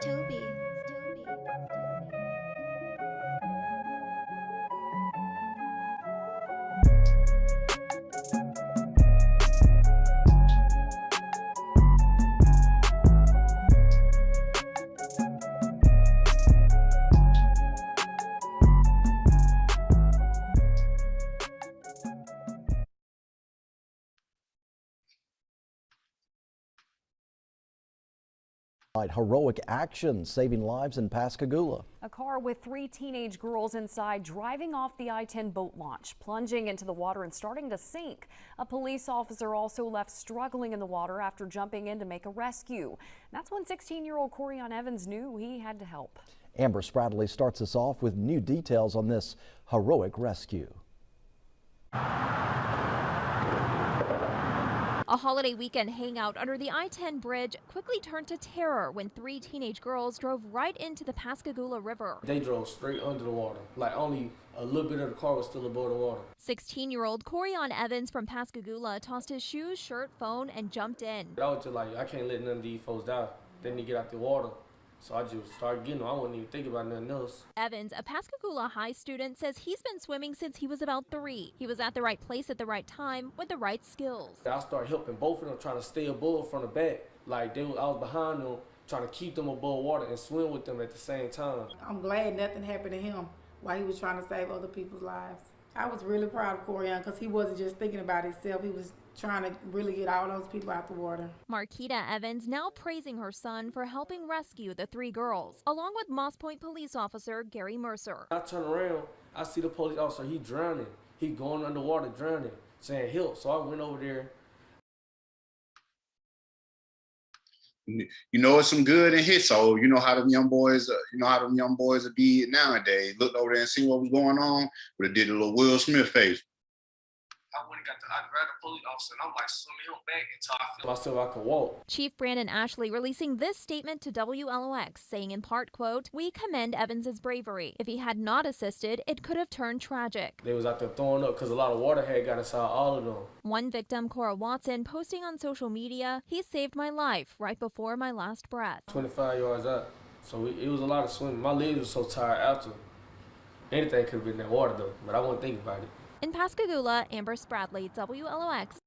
Toby. Heroic action saving lives in Pascagoula. A car with 3 teenage girls inside driving off the I-10 boat launch, plunging into the water and starting to sink. A police officer also left struggling in the water after jumping in to make a rescue. That's when 16-year-old N.y.a Evans knew he had to help. Amber Spradley starts us off with new details on this heroic rescue. A holiday weekend hangout under the I-10 bridge quickly turned to terror when 3 teenage girls drove right into the Pascagoula River. They drove straight under the water, like only a little bit of the car was still above the water. 16-year-old N.y.a Evans from Pascagoula tossed his shoes, shirt, phone, and jumped in. I was just like, I can't let none of these folks die. They need to get out the water. So I just started getting them. I wasn't even thinking about nothing else. Evans, a Pascagoula High student, says he's been swimming since he was about 3. He was at the right place at the right time with the right skills. I started helping both of them, trying to stay above from the back. Like I was behind them, trying to keep them above water and swim with them at the same time. I'm glad nothing happened to him while he was trying to save other people's lives. I was really proud of N.y.a because he wasn't just thinking about himself. He was trying to really get all those people out the water. Marquita Evans now praising her son for helping rescue the 3 girls, along with Moss Point police officer Gary Mercer. I turn around, I see the police officer, he drowning. He going underwater drowning, saying help. So I went over there. You know, it's some good in his soul. You know how them young boys, will be nowadays. Looked over there and seen what was going on, but it did a little Will Smith face. I grabbed the police officer and I'm like swimming him back until I feel myself I could walk. Chief Brandon Ashley releasing this statement to WLOX, saying in part, quote, "We commend Evans's bravery. If he had not assisted, it could have turned tragic." They was out there throwing up because a lot of water had got inside all of them. One victim, Cora Watson, posting on social media, "He saved my life right before my last breath." 25 yards out. So it was a lot of swimming. My legs were so tired after. Anything could have been in that water though, but I wasn't thinking about it. In Pascagoula, Amber Spradley, WLOX.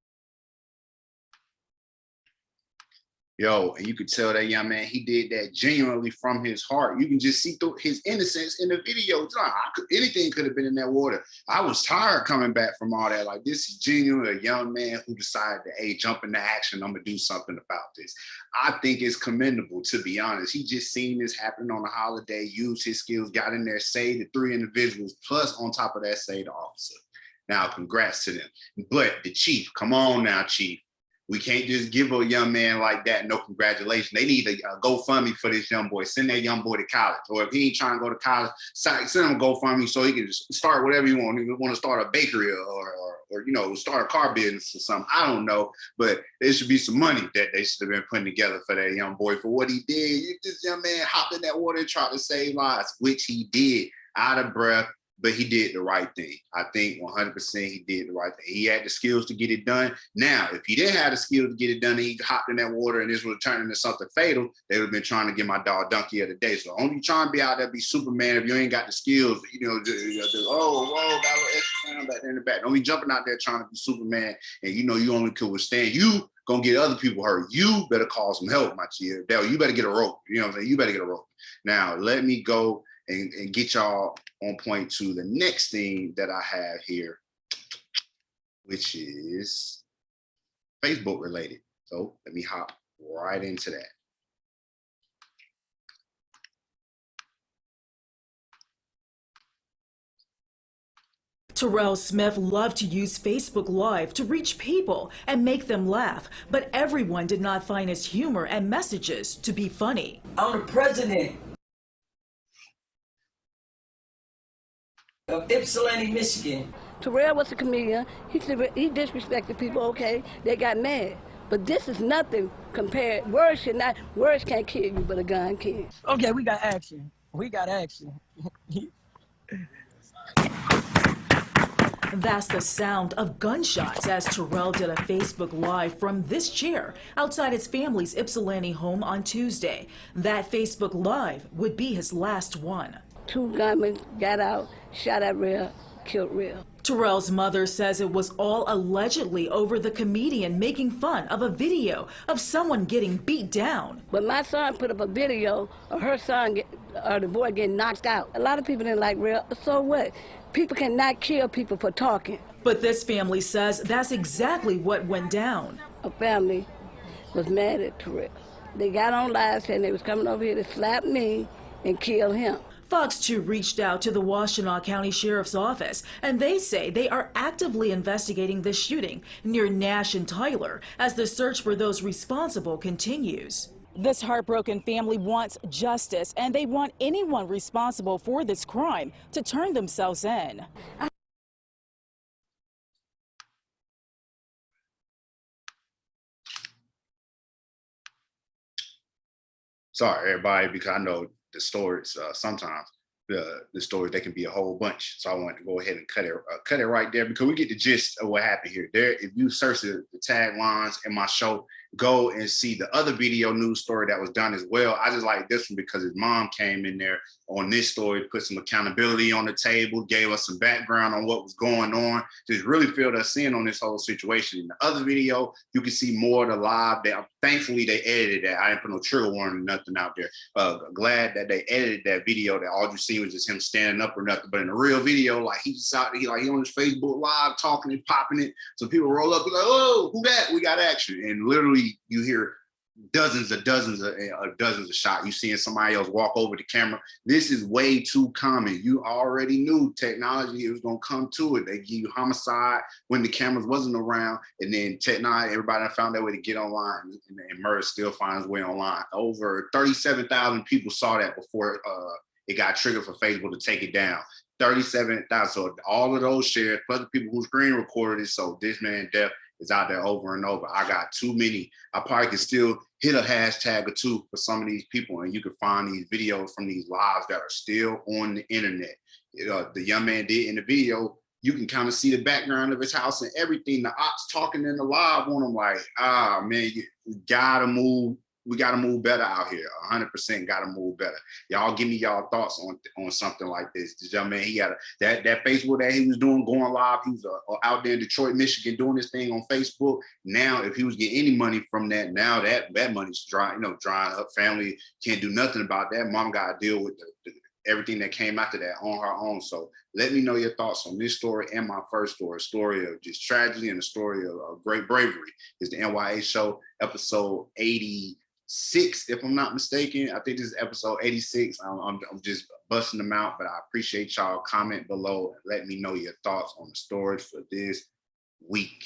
Yo, and you could tell that young man, he did that genuinely from his heart. You can just see through his innocence in the video. It's like, anything could have been in that water. I was tired coming back from all that. Like, this is genuine, a young man who decided to, hey, jump into action. I'm going to do something about this. I think it's commendable, to be honest. He just seen this happen on a holiday, used his skills, got in there, saved the 3 individuals, plus on top of that, saved the officer. Now, congrats to them. But the chief, come on now, chief. We can't just give a young man like that no congratulations. They need a GoFundMe for this young boy. Send that young boy to college. Or if he ain't trying to go to college, send him a GoFundMe so he can just start whatever you want. If you want to start a bakery or you know, start a car business or something. I don't know. But there should be some money that they should have been putting together for that young boy for what he did. This young man hopped in that water and tried to save lives, which he did, out of breath. But he did the right thing. I think 100% he did the right thing. He had the skills to get it done. Now, if he didn't have the skills to get it done and he hopped in that water and this would turn into something fatal, they would have been trying to get my dog donkey of the day. So only trying to be out there, be Superman if you ain't got the skills, you know, got a little extra time back there in the back. Don't be jumping out there trying to be Superman and you know you only could withstand. You gonna get other people hurt. You better call some help, my chief. Dale, you better get a rope. You know what I'm saying? You better get a rope. Now, let me go and get y'all on point to the next thing that I have here, which is Facebook related. So let me hop right into that. Terrell Smith loved to use Facebook Live to reach people and make them laugh, but everyone did not find his humor and messages to be funny. I'm the president of Ypsilanti, Michigan. Terrell was a comedian. He disrespected people, okay? They got mad. But this is nothing compared. Words can't kill you, but a gun can. Okay, we got action. That's the sound of gunshots as Terrell did a Facebook Live from this chair outside his family's Ypsilanti home on Tuesday. That Facebook Live would be his last one. 2 gunmen got out, shot at Real, killed Real. Terrell's mother says it was all allegedly over the comedian making fun of a video of someone getting beat down. But my son put up a video of her son, or the boy getting knocked out. A lot of people didn't like Real, so what? People cannot kill people for talking. But this family says that's exactly what went down. A family was mad at Terrell. They got on live saying they was coming over here to slap me and kill him. Fox 2 reached out to the Washtenaw County Sheriff's Office, and they say they are actively investigating the shooting near Nash and Tyler as the search for those responsible continues. This heartbroken family wants justice, and they want anyone responsible for this crime to turn themselves in. Sorry, everybody, because I know the stories sometimes the stories, they can be a whole bunch. So I wanted to go ahead and cut it right there because we get the gist of what happened here. There, if you search the taglines in my show, go and see the other video news story that was done as well. I just like this one because his mom came in there on this story, put some accountability on the table, gave us some background on what was going on, just really filled us in on this whole situation. In the other video, you can see more of the live. Thankfully, they edited that. I didn't put no trigger warning or nothing out there. Glad that they edited that video, that all you see was just him standing up or nothing. But in the real video, like he's out, he on his Facebook Live talking and popping it. So people roll up, be like, "Oh, who that? We got action!" And literally, you hear dozens of shots. You seeing somebody else walk over the camera. This is way too common. You already knew technology was gonna come to it. They give you homicide when the cameras wasn't around, and then technology, everybody found their way to get online, and murder still finds way online. Over 37,000 people saw that before it got triggered for Facebook to take it down. 37,000. So all of those shares, plus the people who screen recorded it. So this man death is out there over and over. I got too many. I probably can still hit a hashtag or two for some of these people, and you can find these videos from these lives that are still on the internet. The young man did in the video, you can kind of see the background of his house and everything. The ops talking in the live on him like, man, we gotta move. We got to move better out here. 100% got to move better. Y'all give me y'all thoughts on something like this. This young man, he got that Facebook that he was doing, going live. He was out there in Detroit, Michigan, doing this thing on Facebook. Now, if he was getting any money from that, now that money's drying up. Family can't do nothing about that. Mom got to deal with everything that came after that on her own. So let me know your thoughts on this story and my first story, a story of just tragedy and a story of great bravery. It's the N.y.a show, episode 86, if I'm not mistaken. I think this is episode 86. I'm just busting them out, but I appreciate y'all. Comment below and let me know your thoughts on the stories for this week.